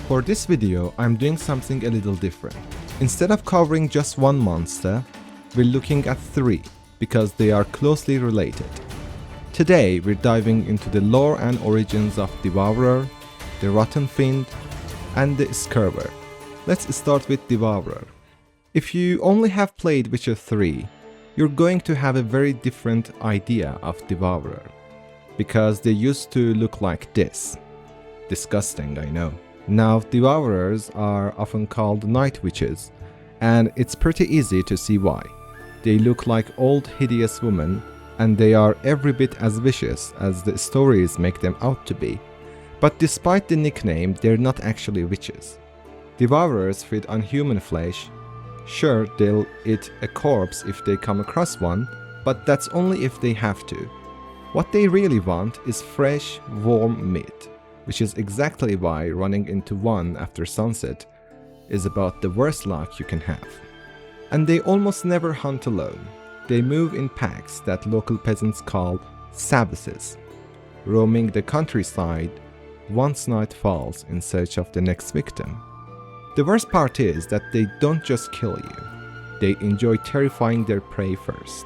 For this video, I'm doing something a little different. Instead of covering just one monster, we're looking at three, because they are closely related. Today, we're diving into the lore and origins of Devourer, the Rotfiend, and the Scurver. Let's start with Devourer. If you only have played Witcher 3, you're going to have a very different idea of Devourer, because they used to look like this. Disgusting, I know. Now, Devourers are often called night witches, and it's pretty easy to see why. They look like old hideous women, and they are every bit as vicious as the stories make them out to be. But despite the nickname, they're not actually witches. Devourers feed on human flesh. Sure, they'll eat a corpse if they come across one, but that's only if they have to. What they really want is fresh, warm meat, which is exactly why running into one after sunset is about the worst luck you can have. And they almost never hunt alone. They move in packs that local peasants call sabbaths, roaming the countryside once night falls in search of the next victim. The worst part is that they don't just kill you, they enjoy terrifying their prey first.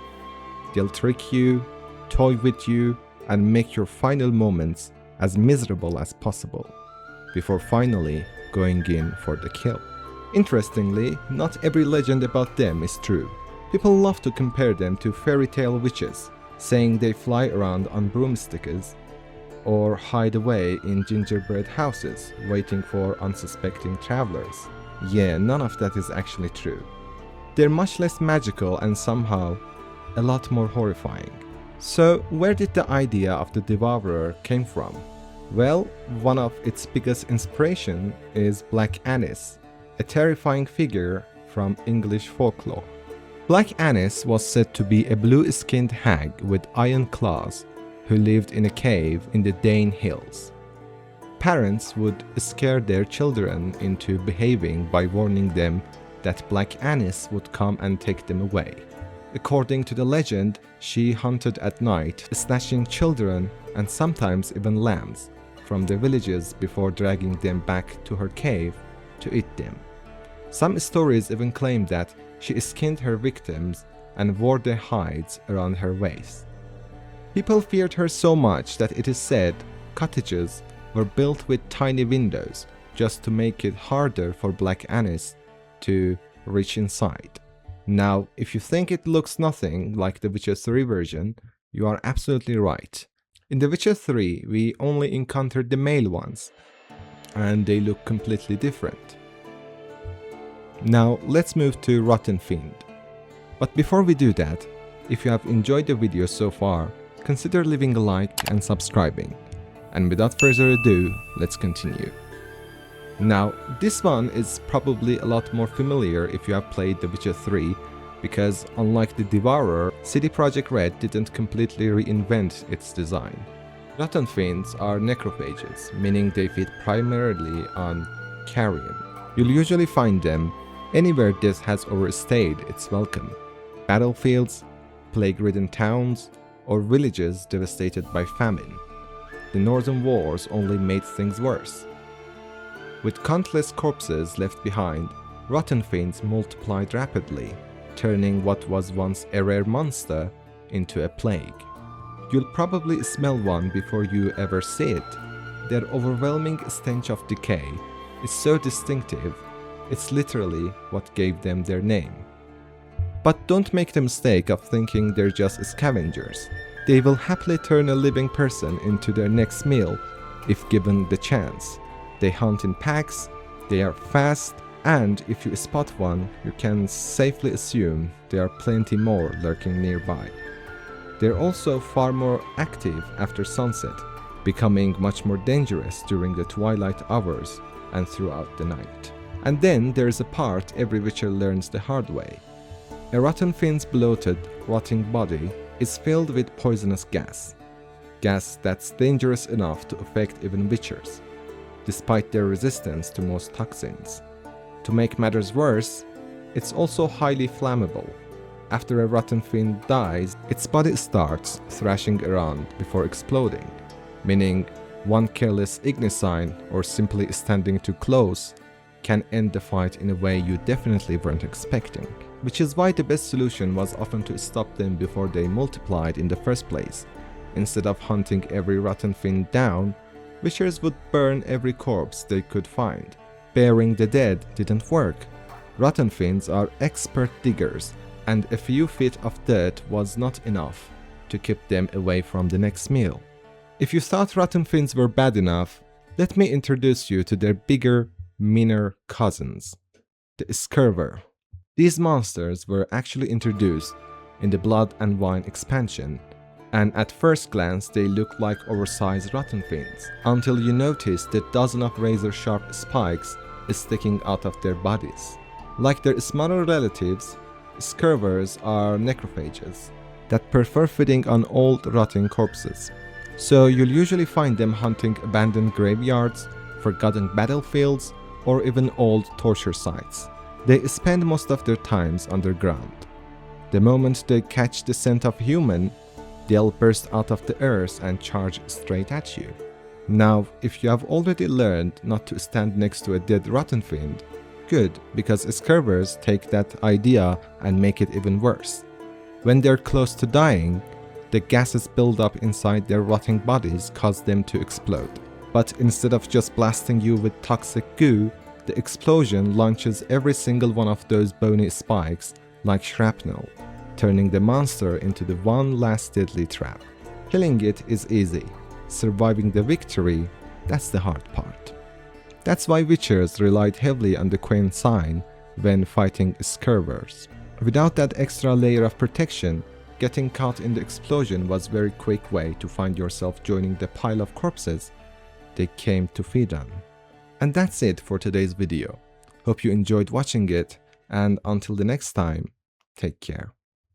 They'll trick you, toy with you, and make your final moments as miserable as possible, before finally going in for the kill. Interestingly, not every legend about them is true. People love to compare them to fairy tale witches, saying they fly around on broomsticks or hide away in gingerbread houses, waiting for unsuspecting travelers. Yeah, none of that is actually true. They're much less magical and somehow a lot more horrifying. So, where did the idea of the Devourer came from? Well, one of its biggest inspiration is Black Annis, a terrifying figure from English folklore. Black Annis was said to be a blue-skinned hag with iron claws who lived in a cave in the Dane Hills. Parents would scare their children into behaving by warning them that Black Annis would come and take them away. According to the legend, she hunted at night, snatching children and sometimes even lambs from the villages before dragging them back to her cave to eat them. Some stories even claim that she skinned her victims and wore their hides around her waist. People feared her so much that it is said cottages were built with tiny windows just to make it harder for Black Annis to reach inside. Now, if you think it looks nothing like the Witcher 3 version, you are absolutely right. In The Witcher 3, we only encountered the male ones, and they look completely different. Now, let's move to Rotfiend. But before we do that, if you have enjoyed the video so far, consider leaving a like and subscribing. And without further ado, let's continue. Now, this one is probably a lot more familiar if you have played The Witcher 3, because unlike the Devourer, CD Projekt Red didn't completely reinvent its design. Rotfiends are necrophages, meaning they feed primarily on carrion. You'll usually find them anywhere death has overstayed its welcome: battlefields, plague-ridden towns, or villages devastated by famine. The Northern Wars only made things worse. With countless corpses left behind, Rotfiends multiplied rapidly, turning what was once a rare monster into a plague. You'll probably smell one before you ever see it. Their overwhelming stench of decay is so distinctive, it's literally what gave them their name. But don't make the mistake of thinking they're just scavengers. They will happily turn a living person into their next meal if given the chance. They hunt in packs, they are fast, and if you spot one, you can safely assume there are plenty more lurking nearby. They're also far more active after sunset, becoming much more dangerous during the twilight hours and throughout the night. And then there's a part every Witcher learns the hard way. A Rotfiend's bloated, rotting body is filled with poisonous gas that's dangerous enough to affect even Witchers, despite their resistance to most toxins. To make matters worse, it's also highly flammable. After a Rotfiend dies, its body starts thrashing around before exploding, meaning One careless ignisign or simply standing too close can end the fight in a way you definitely weren't expecting. Which is why the best solution was often to stop them before they multiplied in the first place. Instead of hunting every Rotfiend down, Witchers would burn every corpse they could find. Burying the dead didn't work. Rotfiends are expert diggers, and a few feet of dirt was not enough to keep them away from the next meal. If you thought Rotfiends were bad enough, let me introduce you to their bigger, meaner cousins, the Scurver. These monsters were actually introduced in the Blood and Wine expansion, and at first glance they look like oversized Rotfiends, until you notice the dozen of razor-sharp spikes sticking out of their bodies. Like their smaller relatives, Scurvers are necrophages that prefer feeding on old rotting corpses. So you'll usually find them hunting abandoned graveyards, forgotten battlefields, or even old torture sites. They spend most of their times underground. The moment they catch the scent of human, they'll burst out of the earth and charge straight at you. Now, if you have already learned not to stand next to a dead Rotfiend, good, because Scurvers take that idea and make it even worse. When they're close to dying, the gases build up inside their rotting bodies cause them to explode. But instead of just blasting you with toxic goo, the explosion launches every single one of those bony spikes like shrapnel, turning the monster into the one last deadly trap. Killing it is easy. Surviving the victory, that's the hard part. That's why Witchers relied heavily on the Queen sign when fighting Scurvers. Without that extra layer of protection, getting caught in the explosion was a very quick way to find yourself joining the pile of corpses they came to feed on. And that's it for today's video. Hope you enjoyed watching it, and until the next time, take care.